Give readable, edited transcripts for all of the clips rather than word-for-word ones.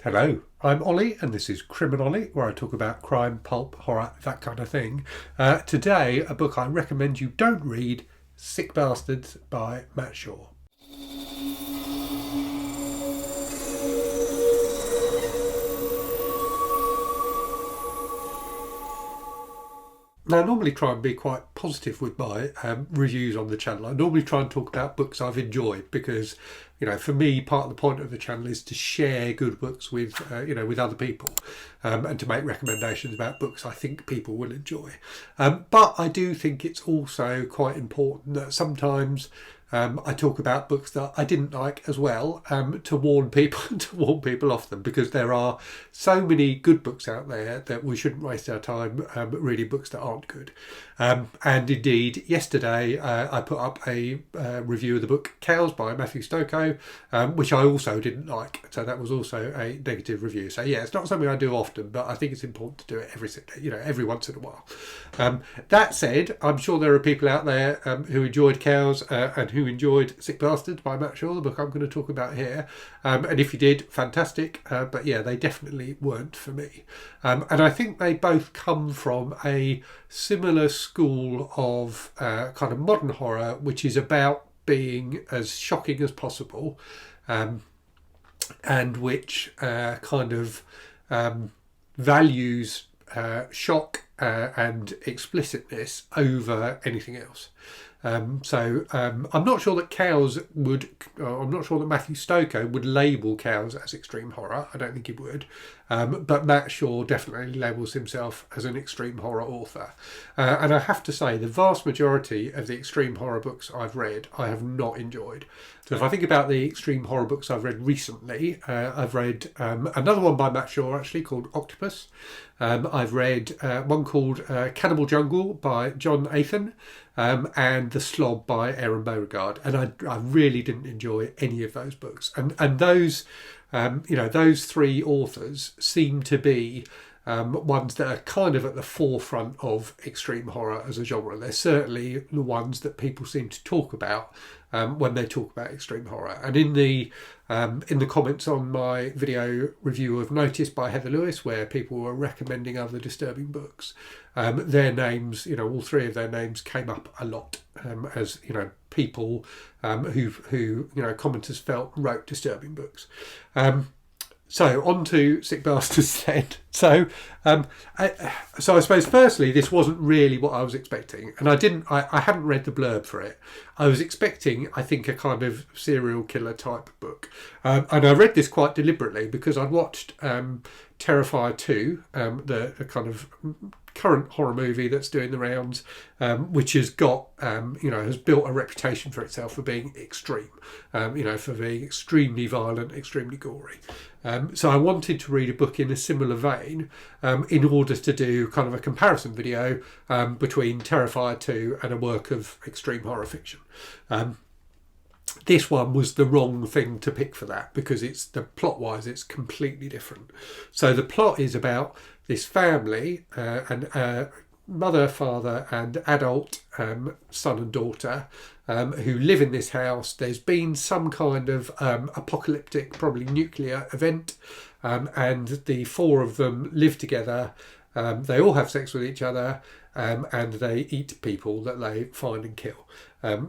Hello, I'm Ollie, and this is Criminolly, where I talk about crime, pulp, horror, that kind of thing. Today, a book I recommend you don't read, Sick Bastards by Matt Shaw. Now, I normally try and be quite positive with my reviews on the channel. I normally try and talk about books I've enjoyed because, for me, part of the point of the channel is to share good books with, with other people, and to make recommendations about books I think people will enjoy. But I do think it's also quite important that sometimes I talk about books that I didn't like as well, to warn people to warn people off them, because there are so many good books out there that we shouldn't waste our time reading books that aren't good. And indeed, yesterday I put up a review of the book Cows by Matthew Stokoe, which I also didn't like. So that was also a negative review. So yeah, it's not something I do often, but I think it's important to do it every once in a while. That said, I'm sure there are people out there who enjoyed Cows and who enjoyed Sick Bastards by Matt Shaw, the book I'm going to talk about here. And if you did, fantastic. But yeah, they definitely weren't for me. And I think they both come from a similar school of kind of modern horror, which is about being as shocking as possible, and which kind of values shock and explicitness over anything else. I'm not sure that I'm not sure that Matthew Stokoe would label Cows as extreme horror. I don't think he would. But Matt Shaw definitely labels himself as an extreme horror author. And I have to say, the vast majority of the extreme horror books I've read, I have not enjoyed. So if I think about the extreme horror books I've read recently, I've read another one by Matt Shaw, actually, called Octopus. I've read one called Cannibal Jungle by John Athan, and The Slob by Aaron Beauregard. And I really didn't enjoy any of those books. And those, those three authors seem to be ones that are kind of at the forefront of extreme horror as a genre. They're certainly the ones that people seem to talk about when they talk about extreme horror. And in the comments on my video review of Notice by Heather Lewis, where people were recommending other disturbing books, their names, all three of their names came up a lot, as people who commenters felt wrote disturbing books. So on to Sick Bastards then. So I suppose firstly, this wasn't really what I was expecting, and I hadn't read the blurb for it. I was expecting, I think, a kind of serial killer type book, and I read this quite deliberately because I'd watched Terrifier 2, the kind of current horror movie that's doing the rounds, which has got has built a reputation for itself for being extreme, for being extremely violent, extremely gory. So I wanted to read a book in a similar vein, in order to do kind of a comparison video between Terrifier 2 and a work of extreme horror fiction. This one was the wrong thing to pick for that because plot-wise it's completely different. So the plot is about this family, and mother, father and adult son and daughter, who live in this house. There's been some kind of apocalyptic, probably nuclear event, and the four of them live together. They all have sex with each other, and they eat people that they find and kill.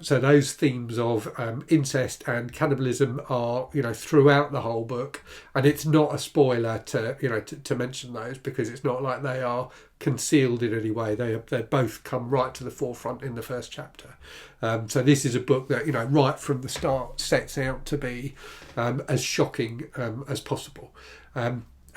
So those themes of incest and cannibalism are, throughout the whole book, and it's not a spoiler to mention those, because it's not like they are concealed in any way. They both come right to the forefront in the first chapter. So this is a book that right from the start sets out to be as shocking as possible.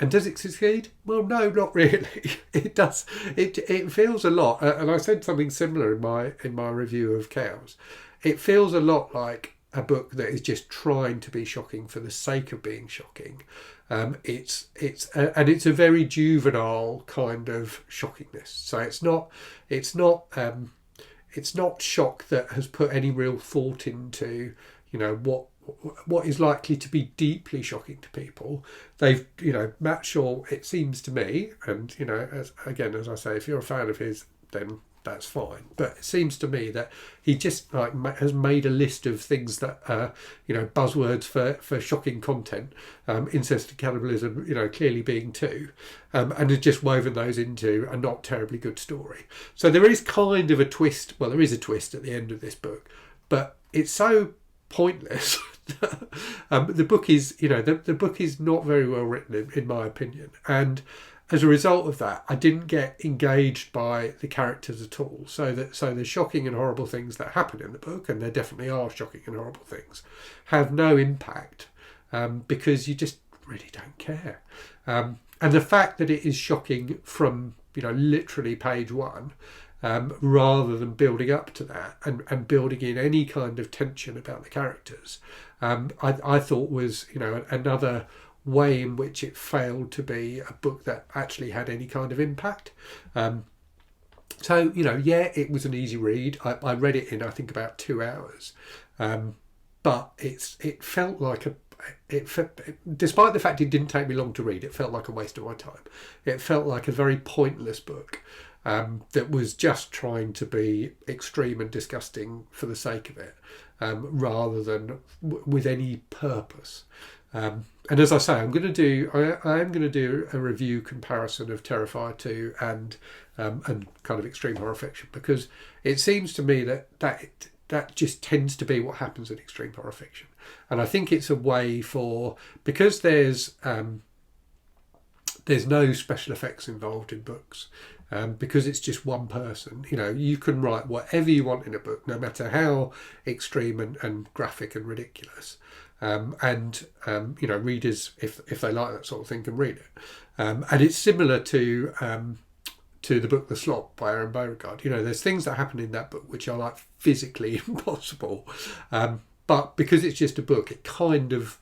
And does it succeed? Well, no, not really. It does. It feels a lot, and I said something similar in my review of Cows. It feels a lot like a book that is just trying to be shocking for the sake of being shocking. It's a very juvenile kind of shockingness. So it's not shock that has put any real thought into what is likely to be deeply shocking to people. They've, Matt Shaw, it seems to me, and as I say, if you're a fan of his, then that's fine. But it seems to me that he just has made a list of things that buzzwords for shocking content, incest and cannibalism, clearly being two, and has just woven those into a not terribly good story. So there is kind of a twist. Well, there is a twist at the end of this book, but it's so pointless. The book is, the book is not very well written in my opinion, and as a result of that, I didn't get engaged by the characters at all. So the shocking and horrible things that happen in the book, and there definitely are shocking and horrible things, have no impact because you just really don't care. And the fact that it is shocking from literally page one, rather than building up to that and building in any kind of tension about the characters, I thought was another way in which it failed to be a book that actually had any kind of impact. So it was an easy read. I read it in I think about 2 hours, but it felt like despite the fact it didn't take me long to read, it felt like a waste of my time. It felt like a very pointless book that was just trying to be extreme and disgusting for the sake of it, rather than with any purpose. And as I say, I am going to do a review comparison of Terrifier 2 and kind of extreme horror fiction, because it seems to me that just tends to be what happens in extreme horror fiction. And I think it's a way because there's no special effects involved in books, because it's just one person. You can write whatever you want in a book, no matter how extreme and graphic and ridiculous. Readers, if they like that sort of thing, can read it. And it's similar to the book The Slot by Aaron Beauregard. There's things that happen in that book which are like physically impossible, but because it's just a book, it kind of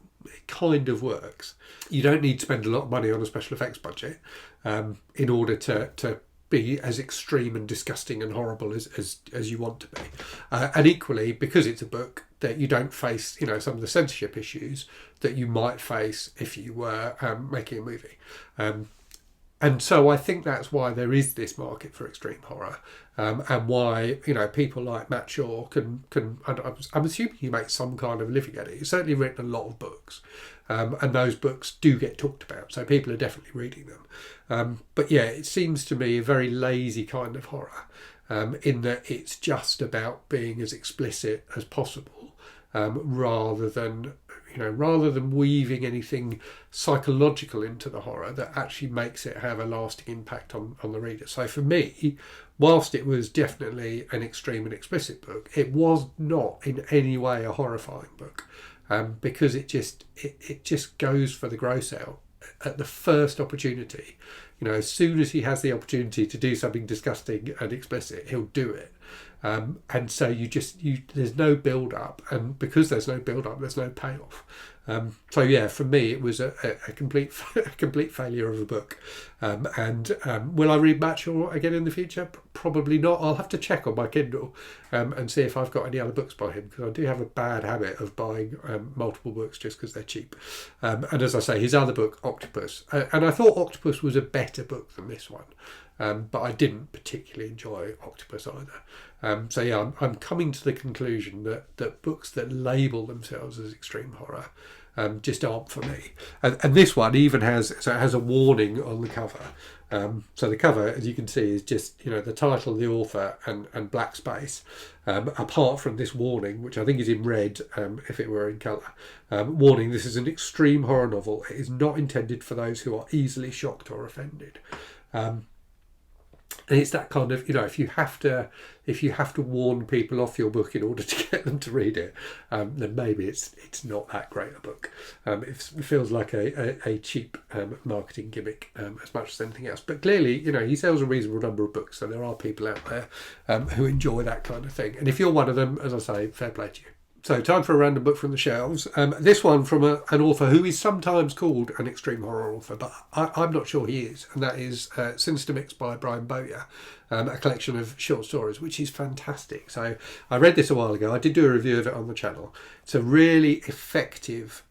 works. You don't need to spend a lot of money on a special effects budget in order to be as extreme and disgusting and horrible as you want to be. And equally, because it's a book, that you don't face some of the censorship issues that you might face if you were making a movie. And so I think that's why there is this market for extreme horror, and why people like Matt Shaw can I'm assuming he makes some kind of living at it. He's certainly written a lot of books, and those books do get talked about, so people are definitely reading them. But yeah, it seems to me a very lazy kind of horror, in that it's just about being as explicit as possible, rather than weaving anything psychological into the horror that actually makes it have a lasting impact on the reader. So for me, whilst it was definitely an extreme and explicit book, it was not in any way a horrifying book, because it just goes for the gross out at the first opportunity. As soon as he has the opportunity to do something disgusting and explicit, he'll do it. And so there's no build up, and because there's no build up, there's no payoff. So yeah, for me, it was a complete failure of a book. Will I read Matt Shaw again in the future? Probably not. I'll have to check on my Kindle and see if I've got any other books by him, because I do have a bad habit of buying multiple books just because they're cheap. And as I say, his other book, Octopus, and I thought Octopus was a better book than this one. But I didn't particularly enjoy Octopus either. So yeah, I'm coming to the conclusion that books that label themselves as extreme horror just aren't for me. And this one even has a warning on the cover. So the cover, as you can see, is just the title, the author, and black space. Apart from this warning, which I think is in red, if it were in colour. Warning: this is an extreme horror novel. It is not intended for those who are easily shocked or offended. And it's that kind of, if you have to warn people off your book in order to get them to read it, then maybe it's not that great a book. It feels like a cheap marketing gimmick as much as anything else. But clearly, he sells a reasonable number of books, so there are people out there who enjoy that kind of thing. And if you're one of them, as I say, fair play to you. So time for a random book from the shelves. This one from an author who is sometimes called an extreme horror author, but I'm not sure he is, and that is Sinister Mix by Brian Bowyer. a collection of short stories, which is fantastic. So I read this a while ago. I did do a review of it on the channel. It's a really effective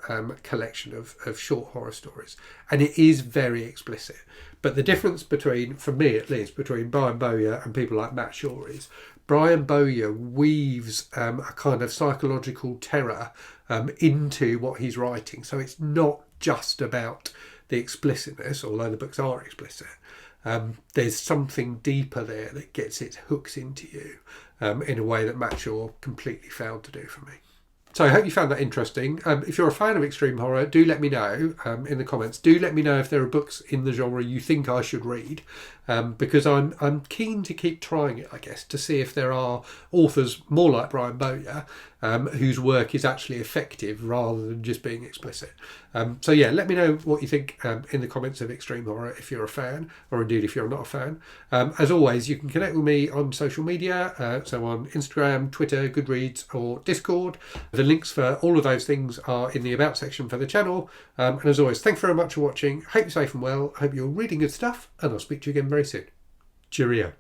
collection of short horror stories, and it is very explicit. But the difference between, for me at least, between Brian Bowyer and people like Matt Shaw is Brian Bowyer weaves a kind of psychological terror into what he's writing. So it's not just about the explicitness, although the books are explicit. There's something deeper there that gets its hooks into you in a way that Matt Shaw completely failed to do for me. So I hope you found that interesting. If you're a fan of extreme horror, do let me know in the comments. Do let me know if there are books in the genre you think I should read, because I'm keen to keep trying it, I guess, to see if there are authors more like Brian Bowyer whose work is actually effective rather than just being explicit. So yeah, let me know what you think in the comments of extreme horror if you're a fan, or indeed if you're not a fan. As always, you can connect with me on social media, so on Instagram, Twitter, Goodreads or Discord. The links for all of those things are in the About section for the channel. And as always, thanks very much for watching. Hope you're safe and well. Hope you're reading good stuff, and I'll speak to you again very soon. Cheerio.